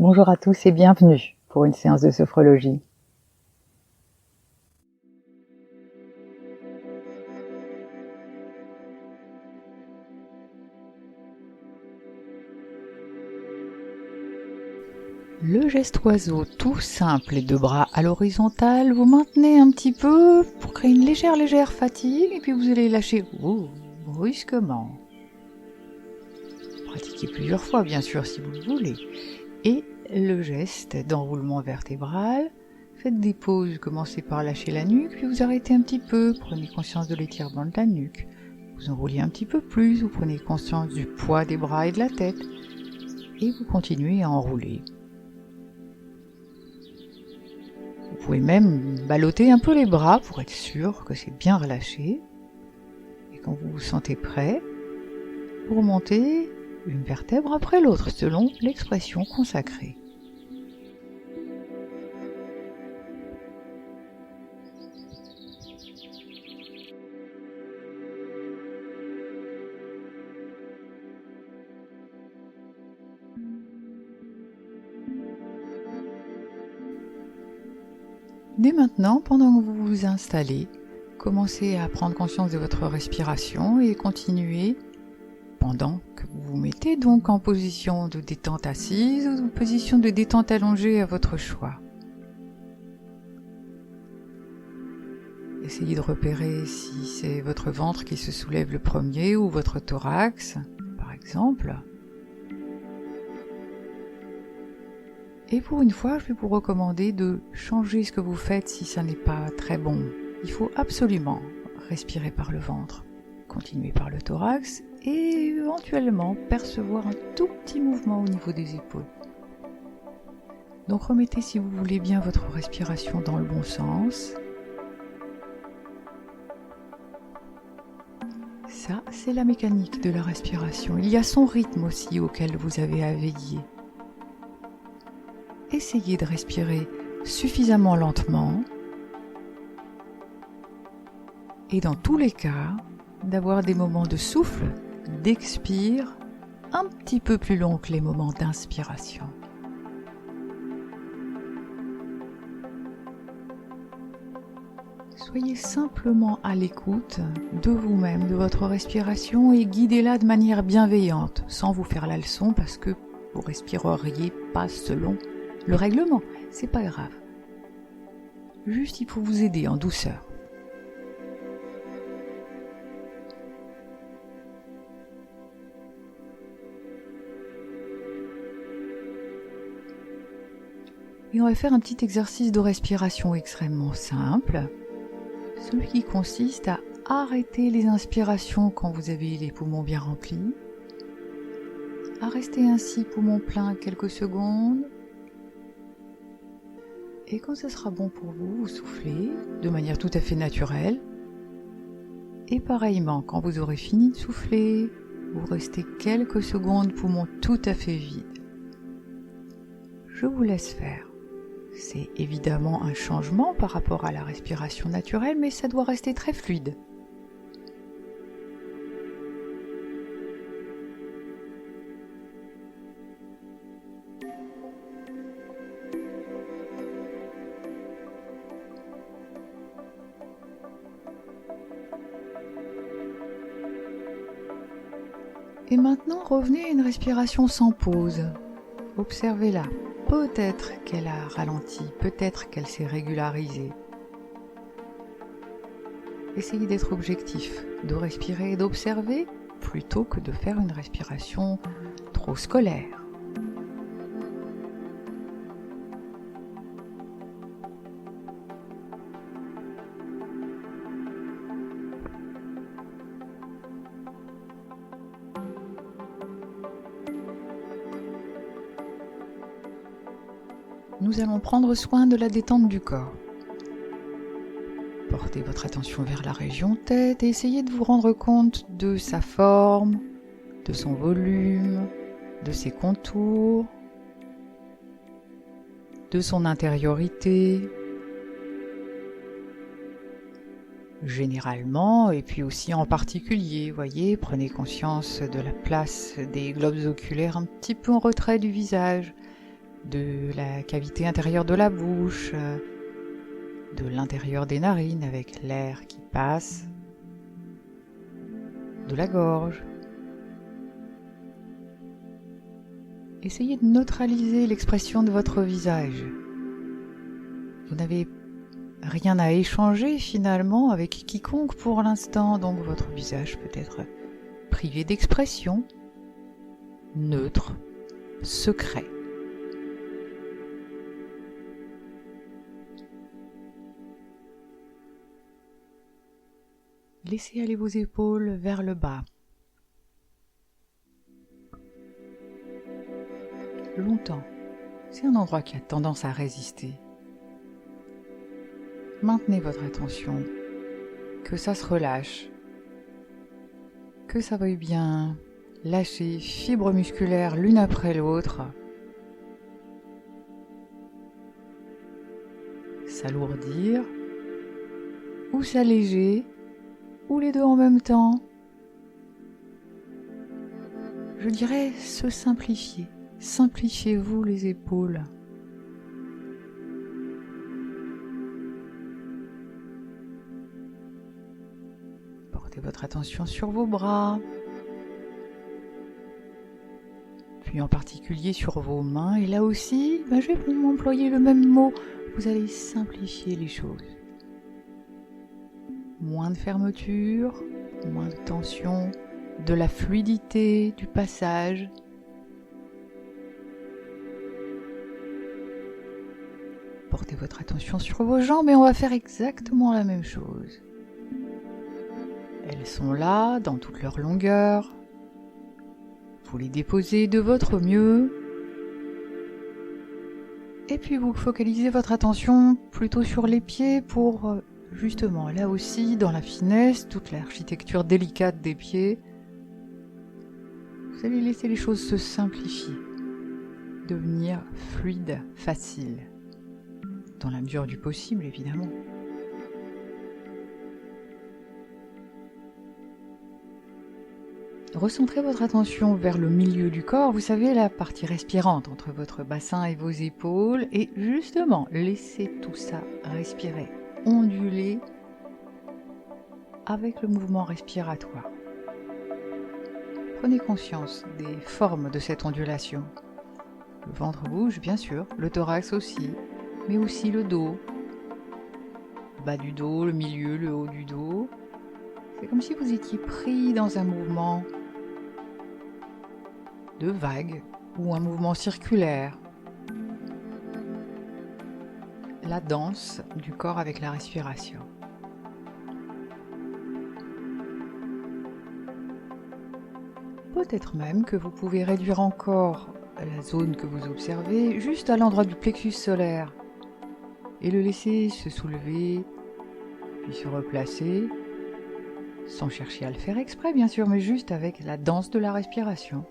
Bonjour à tous et bienvenue pour une séance de sophrologie. Le geste oiseau tout simple, les deux bras à l'horizontale, vous maintenez un petit peu pour créer une légère fatigue et puis vous allez lâcher brusquement. Pratiquez plusieurs fois bien sûr si vous le voulez. Et le geste d'enroulement vertébral, faites des pauses, commencez par lâcher la nuque, puis vous arrêtez un petit peu, prenez conscience de l'étirement de la nuque. Vous enroulez un petit peu plus, vous prenez conscience du poids des bras et de la tête, et vous continuez à enrouler. Vous pouvez même ballotter un peu les bras pour être sûr que c'est bien relâché. Et quand vous vous sentez prêt, vous remontez une vertèbre après l'autre selon l'expression consacrée. Dès maintenant, pendant que vous vous installez, commencez à prendre conscience de votre respiration et continuez pendant que vous vous mettez donc en position de détente assise ou position de détente allongée à votre choix. Essayez de repérer si c'est votre ventre qui se soulève le premier ou votre thorax, par exemple. Et pour une fois, je vais vous recommander de changer ce que vous faites si ça n'est pas très bon. Il faut absolument respirer par le ventre, continuer par le thorax et éventuellement percevoir un tout petit mouvement au niveau des épaules. Donc remettez si vous voulez bien votre respiration dans le bon sens. Ça, c'est la mécanique de la respiration. Il y a son rythme aussi auquel vous avez à veiller. Essayez de respirer suffisamment lentement et dans tous les cas, d'avoir des moments de souffle, d'expire un petit peu plus longs que les moments d'inspiration. Soyez simplement à l'écoute de vous-même, de votre respiration et guidez-la de manière bienveillante, sans vous faire la leçon parce que vous respireriez pas selon le règlement, c'est pas grave. Juste, il faut vous aider en douceur. Et on va faire un petit exercice de respiration extrêmement simple, celui qui consiste à arrêter les inspirations quand vous avez les poumons bien remplis, à rester ainsi poumon plein quelques secondes. Et quand ce sera bon pour vous, vous soufflez de manière tout à fait naturelle. Et pareillement, quand vous aurez fini de souffler, vous restez quelques secondes, poumon tout à fait vide. Je vous laisse faire. C'est évidemment un changement par rapport à la respiration naturelle, mais ça doit rester très fluide. Et maintenant, revenez à une respiration sans pause. Observez-la. Peut-être qu'elle a ralenti, peut-être qu'elle s'est régularisée. Essayez d'être objectif, de respirer et d'observer plutôt que de faire une respiration trop scolaire. Nous allons prendre soin de la détente du corps. Portez votre attention vers la région tête et essayez de vous rendre compte de sa forme, de son volume, de ses contours, de son intériorité. Généralement, et puis aussi en particulier, voyez, prenez conscience de la place des globes oculaires un petit peu en retrait du visage. de la cavité intérieure de la bouche, de l'intérieur des narines avec l'air qui passe, de la gorge. Essayez de neutraliser l'expression de votre visage. Vous n'avez rien à échanger finalement avec quiconque pour l'instant, donc votre visage peut être privé d'expression, neutre, secret. Laissez aller vos épaules vers le bas. Longtemps, c'est un endroit qui a tendance à résister. Maintenez votre attention, que ça se relâche, que ça veuille bien lâcher fibres musculaires l'une après l'autre, s'alourdir ou s'alléger, ou les deux en même temps. Je dirais se simplifier. Simplifiez-vous les épaules. Portez votre attention sur vos bras, puis en particulier sur vos mains. Et là aussi, je vais m'employer le même mot. Vous allez simplifier les choses. Moins de fermeture, moins de tension, de la fluidité, du passage. Portez votre attention sur vos jambes et on va faire exactement la même chose. Elles sont là, dans toute leur longueur. Vous les déposez de votre mieux. Et puis vous focalisez votre attention plutôt sur les pieds pour, justement, là aussi, dans la finesse, toute l'architecture délicate des pieds. Vous allez laisser les choses se simplifier, devenir fluides, faciles. Dans la mesure du possible, évidemment. Recentrez votre attention vers le milieu du corps, vous savez, la partie respirante entre votre bassin et vos épaules, et justement, laissez tout ça respirer, onduler avec le mouvement respiratoire. Prenez conscience des formes de cette ondulation. Le ventre bouge, bien sûr, le thorax aussi, mais aussi le dos, le bas du dos, le milieu, le haut du dos. C'est comme si vous étiez pris dans un mouvement de vague ou un mouvement circulaire. La danse du corps avec la respiration. Peut-être même que vous pouvez réduire encore la zone que vous observez juste à l'endroit du plexus solaire et le laisser se soulever, puis se replacer, sans chercher à le faire exprès bien sûr, mais juste avec la danse de la respiration.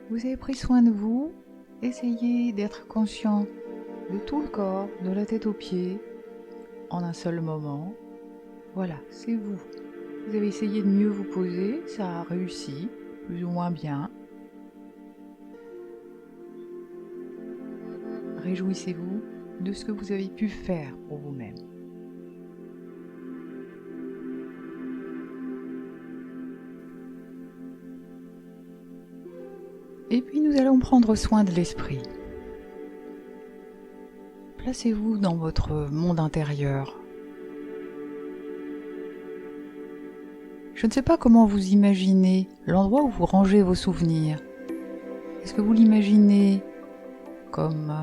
Vous avez pris soin de vous, essayez d'être conscient de tout le corps, de la tête aux pieds, en un seul moment. Voilà, c'est vous. Vous avez essayé de mieux vous poser, ça a réussi, plus ou moins bien. Réjouissez-vous de ce que vous avez pu faire pour vous-même. Et puis nous allons prendre soin de l'esprit. Placez-vous dans votre monde intérieur. Je ne sais pas comment vous imaginez l'endroit où vous rangez vos souvenirs. Est-ce que vous l'imaginez comme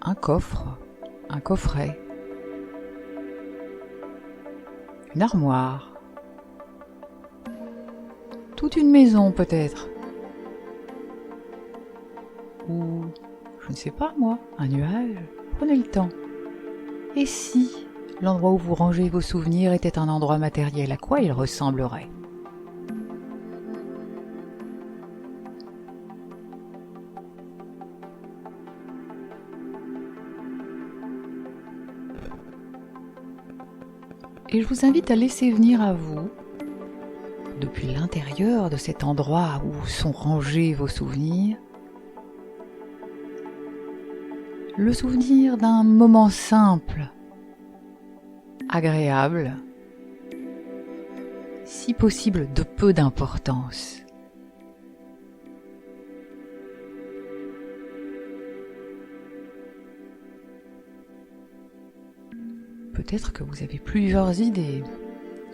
un coffre, un coffret, une armoire, toute une maison peut-être, ou je ne sais pas moi, un nuage? Prenez le temps. Et si l'endroit où vous rangez vos souvenirs était un endroit matériel, à quoi il ressemblerait? Et je vous invite à laisser venir à vous, depuis l'intérieur de cet endroit où sont rangés vos souvenirs, le souvenir d'un moment simple, agréable, si possible de peu d'importance. Peut-être que vous avez plusieurs idées.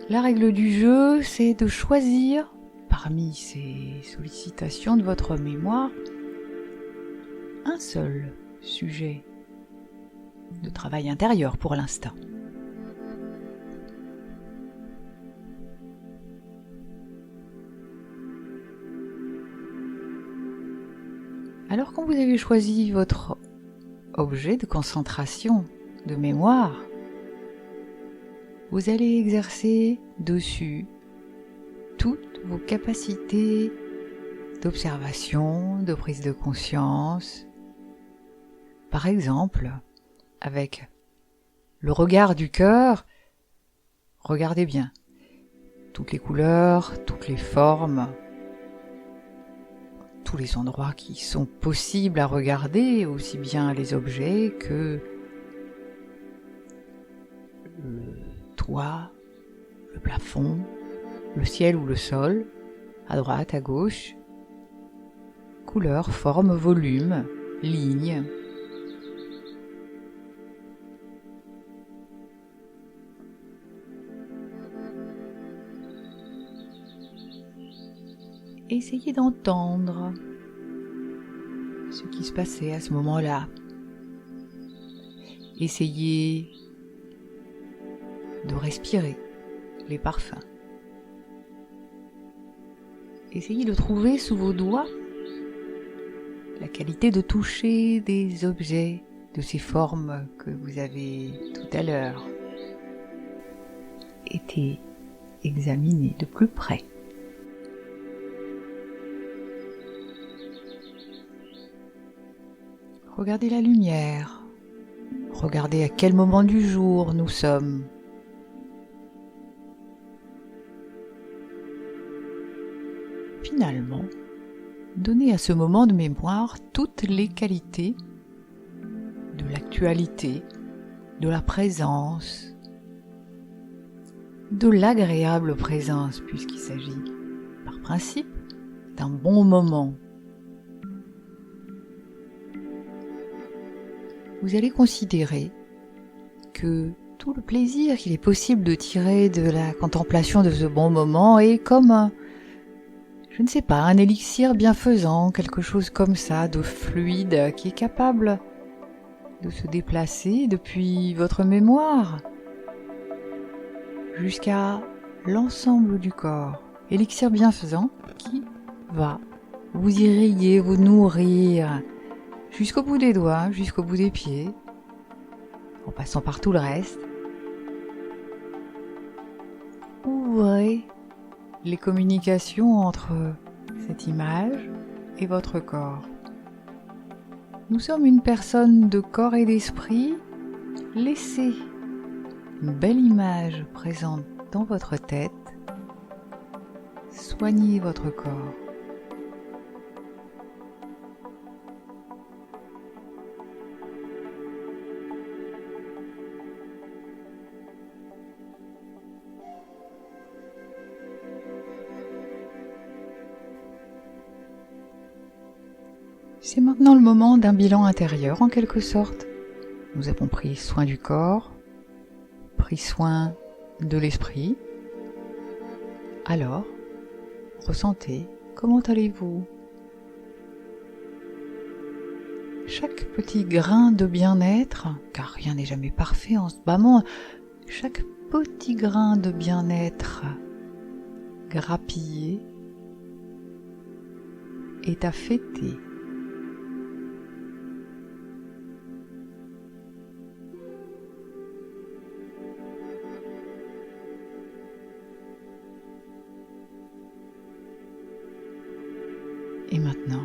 La règle du jeu, c'est de choisir, parmi ces sollicitations de votre mémoire, un seul sujet de travail intérieur pour l'instant. Alors quand vous avez choisi votre objet de concentration, de mémoire, vous allez exercer dessus toutes vos capacités d'observation, de prise de conscience. Par exemple, avec le regard du cœur, regardez bien toutes les couleurs, toutes les formes, tous les endroits qui sont possibles à regarder, aussi bien les objets que le toit, le plafond, le ciel ou le sol, à droite, à gauche, couleurs, formes, volume, lignes. Essayez d'entendre ce qui se passait à ce moment-là. Essayez de respirer les parfums. Essayez de trouver sous vos doigts la qualité de toucher des objets, de ces formes que vous avez tout à l'heure été examinées de plus près. Regardez la lumière, regardez à quel moment du jour nous sommes. Finalement, donnez à ce moment de mémoire toutes les qualités de l'actualité, de la présence, de l'agréable présence, puisqu'il s'agit, par principe, d'un bon moment. Vous allez considérer que tout le plaisir qu'il est possible de tirer de la contemplation de ce bon moment est comme je ne sais pas, un élixir bienfaisant, quelque chose comme ça, de fluide, qui est capable de se déplacer depuis votre mémoire jusqu'à l'ensemble du corps. Élixir bienfaisant qui va vous irriguer, vous nourrir jusqu'au bout des doigts, jusqu'au bout des pieds, en passant par tout le reste. Ouvrez les communications entre cette image et votre corps. Nous sommes une personne de corps et d'esprit. Laissez une belle image présente dans votre tête. Soignez votre corps. C'est maintenant le moment d'un bilan intérieur en quelque sorte. Nous avons pris soin du corps, pris soin de l'esprit. Alors, ressentez, comment allez-vous? Chaque petit grain de bien-être, car rien n'est jamais parfait en ce moment, chaque petit grain de bien-être grappillé est à fêter. Et maintenant,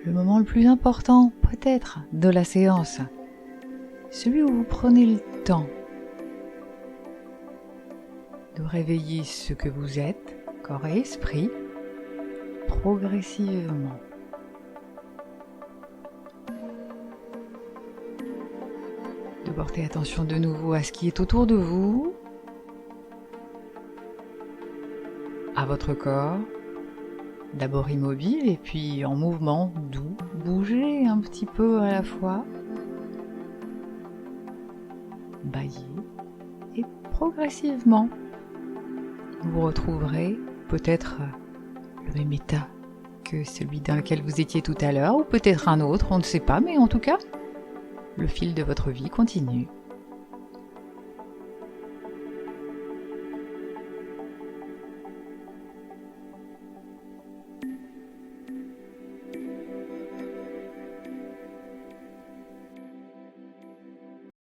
le moment le plus important, peut-être, de la séance, celui où vous prenez le temps de réveiller ce que vous êtes, corps et esprit, progressivement. De porter attention de nouveau à ce qui est autour de vous, à votre corps, d'abord immobile et puis en mouvement doux, bougez un petit peu à la fois, baillez et progressivement vous retrouverez peut-être le même état que celui dans lequel vous étiez tout à l'heure ou peut-être un autre, on ne sait pas, mais en tout cas, le fil de votre vie continue.